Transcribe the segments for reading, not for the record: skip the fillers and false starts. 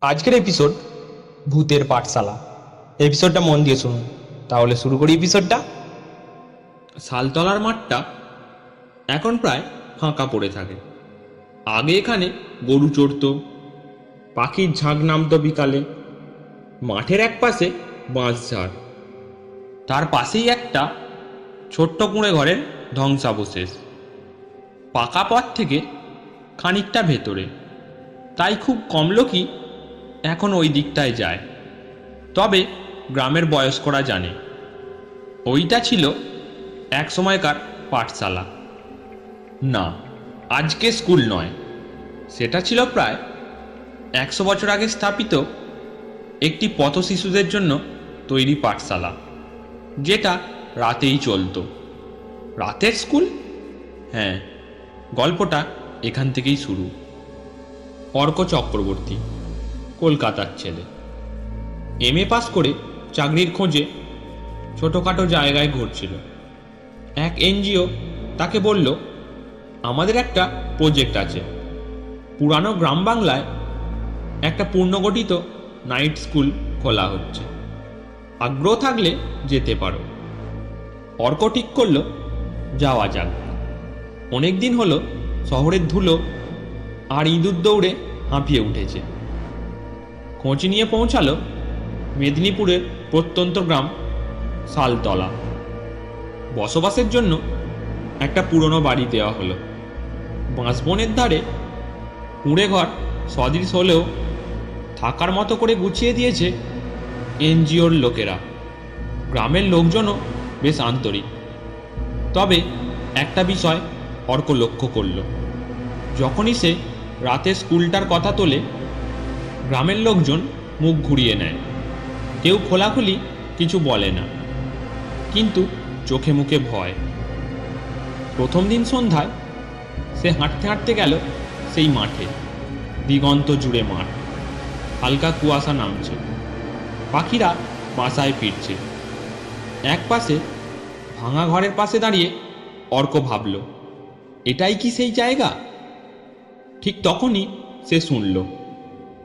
আজকের এপিসোড ভূতের পাঠশালা। এপিসোডটা মন দিয়ে শুনুন। তাহলে শুরু করি এপিসোডটা। শালতলার মাঠটা এখন প্রায় ফাঁকা পড়ে থাকে। আগে এখানে গরু চড়তো, পাখির ঝাঁক নামতো বিকালে। মাঠের এক পাশে বাঁশঝাড়, তার পাশেই একটা ছোট্ট কুঁড়ে ঘরের ধ্বংসাবশেষ। পাকা পথ থেকে খানিকটা ভেতরে, তাই খুব কম লোকই এখন ওই দিকটায় যায়। তবে গ্রামের বয়স্করা জানে ওইটা ছিল এক সময়কার পাঠশালা। না, আজকে স্কুল নয়, সেটা ছিল প্রায় 100 বছর আগে স্থাপিত একটি পথ শিশুদের জন্য তৈরি পাঠশালা, যেটা রাতেই চলতো। রাতের স্কুল? হ্যাঁ, গল্পটা এখান থেকেই শুরু। অর্ক চক্রবর্তী কলকাতার ছেলে। এমএ পাস করে চাকরির খোঁজে ছোটোখাটো জায়গায় ঘুরছিল। এক এনজিও তাকে বলল, আমাদের একটা প্রজেক্ট আছে, পুরানো গ্রাম বাংলায় একটা পূর্ণগঠিত নাইট স্কুল খোলা হচ্ছে, আগ্রহ থাকলে যেতে পারো। অর্ক ঠিক করলো যাওয়া যাক। অনেক দিন হলো শহরের ধুলো আর ইঁদুর দৌড়ে হাঁপিয়ে উঠেছে। খোঁজ নিয়ে পৌঁছালো মেদিনীপুরের প্রত্যন্ত গ্রাম শালতলা। বসবাসের জন্য একটা পুরনো বাড়ি দেওয়া হলো। বাঁশবনের ধারে কুঁড়ে ঘর সদৃশ হলেও থাকার মতো করে গুছিয়ে দিয়েছে এনজিওর লোকেরা। গ্রামের লোকজনও বেশ আন্তরিক। তবে একটা বিষয় অর্ক লক্ষ্য করল, যখনই সে রাতে স্কুলটার কথা তোলে, গ্রামের লোকজন মুখ ঘুরিয়ে নেয়। কেউ খোলাখুলি কিছু বলে না, কিন্তু চোখে মুখে ভয়। প্রথম দিন সন্ধ্যায় সে হাঁটতে হাঁটতে গেল সেই মাঠে। দিগন্ত জুড়ে মাঠ, হালকা কুয়াশা নামছে, পাখিরা বাসায় ফিরছে। এক পাশে ভাঙা ঘরের পাশে দাঁড়িয়ে অর্ক ভাবল, এটাই কি সেই জায়গা? ঠিক তখনই সে শুনল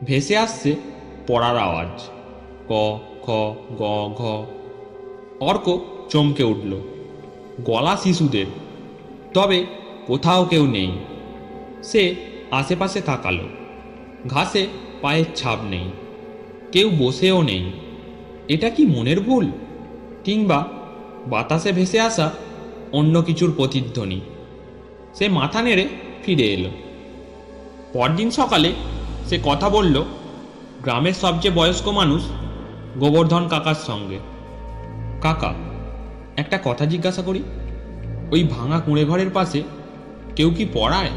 ভেসে আসছে পড়ার আওয়াজ, ক খ গ ঘ। অর্ক চমকে উঠল। গলা শিশুদের, তবে কোথাও কেউ নেই। সে আশেপাশে তাকালো। ঘাসে পায়ের ছাপ নেই, কেউ বসেও নেই। এটা কি মনের ভুল, কিংবা বাতাসে ভেসে আসা অন্য কিছুর প্রতিধ্বনি? সে মাথা নেড়ে ফিরে এলো। পরদিন সকালে সে কথা বলল গ্রামের সবচেয়ে বয়স্ক মানুষ গোবর্ধন কাকার সঙ্গে। কাকা, একটা কথা জিজ্ঞাসা করি, ওই ভাঙা কুঁড়ে ঘরের পাশে কেউ কি পড়ায়?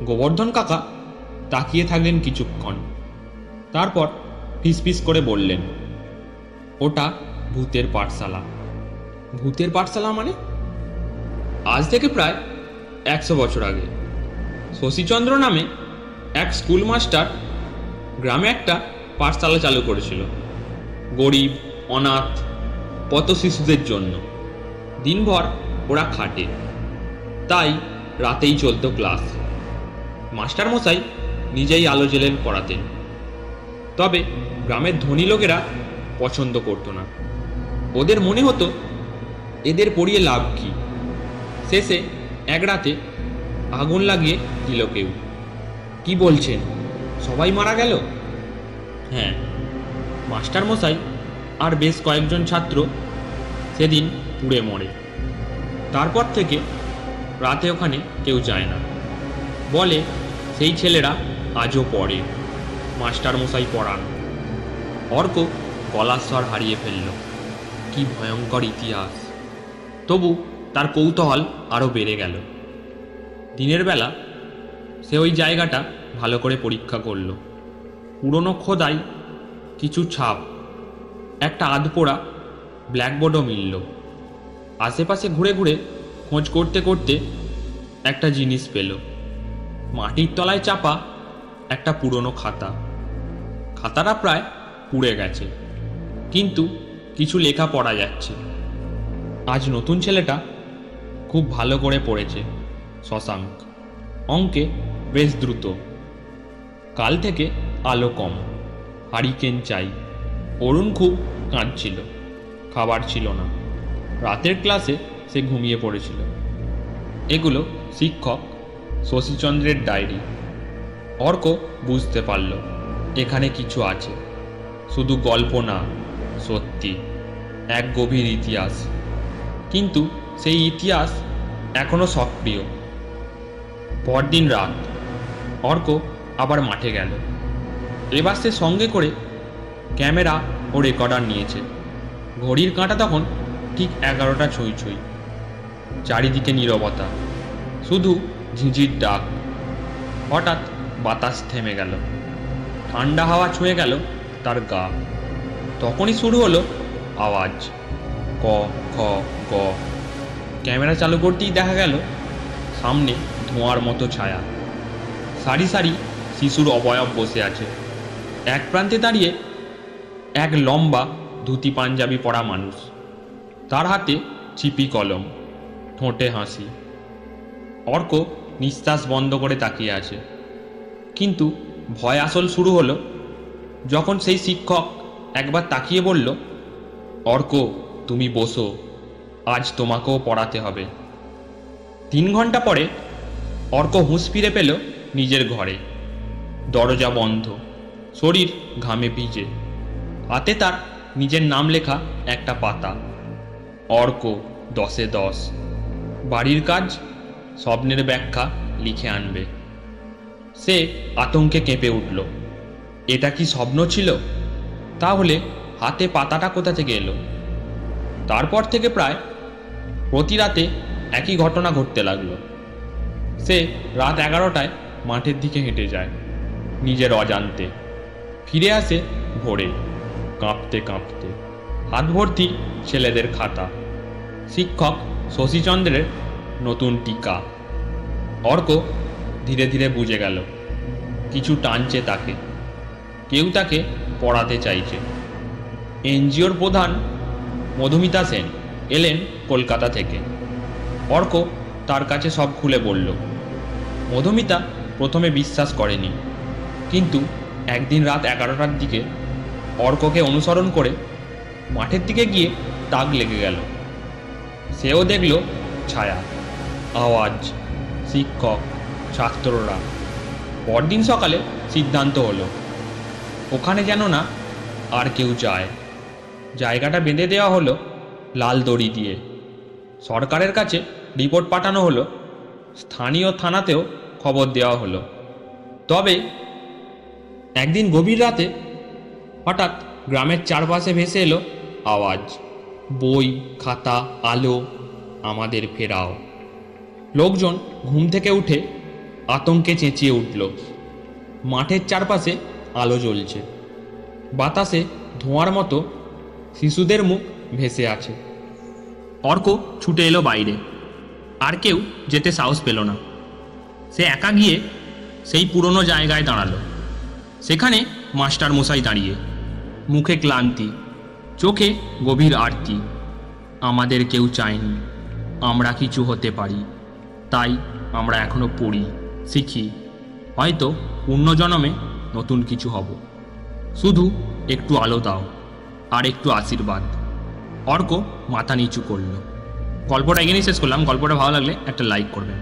গোবর্ধন কাকা তাকিয়ে থাকলেন কিছুক্ষণ, তারপর ফিসফিস করে বললেন, ওটা ভূতের পাঠশালা। ভূতের পাঠশালা মানে? আজ থেকে প্রায় 100 বছর আগে শশীচন্দ্র নামে এক স্কুল মাস্টার গ্রামে একটা পাঠশালা চালু করেছিল, গরিব, অনাথ, পথ শিশুদের জন্য। দিনভর ওরা খাটে, তাই রাতেই চলতো ক্লাস। মাস্টার মশাই নিজেই আলো জ্বেলে পড়াতেন। তবে গ্রামের ধনী লোকেরা পছন্দ করতো না। ওদের মনে হতো এদের পড়িয়ে লাভ কি? শেষে এক রাতে আগুন লাগিয়ে দিল কেউ। কি বলছেন, সবাই মারা গেল? হ্যাঁ, মাস্টার মশাই আর বেশ কয়েকজন ছাত্র সেদিন পুড়ে মরে। তারপর থেকে রাতে ওখানে কেউ যায় না। বলে সেই ছেলেরা আজও পড়ে, মাস্টার মশাই পড়ান। অর্ক গলার স্বর হারিয়ে ফেলল। কি ভয়ঙ্কর ইতিহাস! তবু তার কৌতূহল আরও বেড়ে গেল। দিনের বেলা সে ওই জায়গাটা ভালো করে পরীক্ষা করল। পুরনো খোদাই, কিছু ছাপ, একটা আধপোড়া ব্ল্যাকবোর্ডও মিলল। আশেপাশে ঘুরে ঘুরে খোঁজ করতে করতে একটা জিনিস পেল, মাটির তলায় চাপা একটা পুরনো খাতা। খাতাটা প্রায় পুড়ে গেছে, কিন্তু কিছু লেখা পড়া যাচ্ছে। আজ নতুন ছেলেটা খুব ভালো করে পড়েছে, শশাঙ্ক। অঙ্কে বেশ দ্রুত। কাল থেকে আলো কম, হারিকেন চাই। অরুণ খুব কাঁদছিল, খাবার ছিল না। রাতের ক্লাসে সে ঘুমিয়ে পড়েছিল। এগুলো শিক্ষক শশীচন্দ্রের ডায়েরি। অর্ক বুঝতে পারল এখানে কিছু আছে, শুধু গল্প না, সত্যি এক গভীর ইতিহাস। কিন্তু সেই ইতিহাস এখনো সক্রিয়। পরদিন রাত অর্ক আবার মাঠে গেল। এবার সে সঙ্গে করে ক্যামেরা ও রেকর্ডার নিয়েছে। ঘড়ির কাঁটা তখন ঠিক 11টা ছুঁই ছুঁই। চারিদিকে নীরবতা, শুধু ঝিঁঝির ডাক। হঠাৎ বাতাস থেমে গেল, ঠান্ডা হাওয়া ছুঁয়ে গেল তার গা। তখনই শুরু হলো আওয়াজ, ক খ গ। ক্যামেরা চালু করতেই দেখা গেল সামনে ধোঁয়ার মতো ছায়া। সারি সারি শিশুর অবয়ব বসে আছে। এক প্রান্তে দাঁড়িয়ে এক লম্বা ধুতি পাঞ্জাবি পরা মানুষ, তার হাতে ছিপি কলম, ঠোঁটে হাসি। অর্ক নিঃশ্বাস বন্ধ করে তাকিয়ে আছে। কিন্তু ভয় আসল শুরু হলো যখন সেই শিক্ষক একবার তাকিয়ে বলল, অর্ক তুমি বসো, আজ তোমাকেও পড়াতে হবে। 3 ঘন্টা পরে অর্ক হুঁশ ফিরে পেল নিজের ঘরে। দরজা বন্ধ, শরীর ঘামে ভিজে, হাতে তার নিজের নাম লেখা একটা পাতা। অর্ক 10-এ 10। বাড়ির কাজ, স্বপ্নের ব্যাখ্যা লিখে আনবে। সে আতঙ্কে কেঁপে উঠল। এটা কি স্বপ্ন ছিল? তাহলে হাতে পাতাটা কোথা থেকে এলো? তারপর থেকে প্রায় প্রতি রাতে একই ঘটনা ঘটতে লাগলো। সে রাত 11টায় মাঠের দিকে হেঁটে যায় নিজের অজান্তে। ফিরে আসে ভোরে, কাঁপতে কাঁপতে, হাত ভর্তি ছেলেদের খাতা, শিক্ষক শশীচন্দ্রের নতুন টিকা। অর্ক ধীরে ধীরে বুঝে গেল কিছু টানছে তাকে, কেউ তাকে পড়াতে চাইছে। এনজিওর প্রধান মধুমিতা সেন এলেন কলকাতা থেকে। অর্ক তার কাছে সব খুলে বলল। মধুমিতা প্রথমে বিশ্বাস করেনি, কিন্তু একদিন রাত 11টার দিকে অর্ককে অনুসরণ করে মাঠের দিকে গিয়ে তাক লেগে গেল। সেও দেখল ছায়া, আওয়াজ, শিক্ষক, ছাত্ররা। পরদিন সকালে সিদ্ধান্ত হলো ওখানে যেন না আর কেউ যায়। জায়গাটা বেঁধে দেওয়া হলো লাল দড়ি দিয়ে। সরকারের কাছে রিপোর্ট পাঠানো হলো, স্থানীয় থানাতেও খবর দেওয়া হলো। তবে একদিন গভীর রাতে হঠাৎ গ্রামের চারপাশে ভেসে এলো আওয়াজ, বই, খাতা, আলো, আমাদের ফেরাও। লোকজন ঘুম থেকে উঠে আতঙ্কে চেঁচিয়ে উঠল। মাঠের চারপাশে আলো জ্বলছে, বাতাসে ধোঁয়ার মতো শিশুদের মুখ ভেসে আছে। অর্ক ছুটে এলো বাইরে। আর কেউ যেতে সাহস পেল না। সে একা গিয়ে সেই পুরনো জায়গায় দাঁড়ালো। সেখানে মাস্টার মশাই দাঁড়িয়ে, মুখে ক্লান্তি, চোখে গভীর আরতি। আমাদের কেউ চায়নি, আমরা কিছু হতে পারি, তাই আমরা এখনো পড়ি, শিখি, হয়তো পুণ্যজন্মে নতুন কিছু হব। শুধু একটু আলো দাও আর একটু আশীর্বাদ। অর্ক মাথা নিচু করল। গল্পটা এখানেই শেষ করলাম। গল্পটা ভালো লাগলে একটা লাইক করবেন।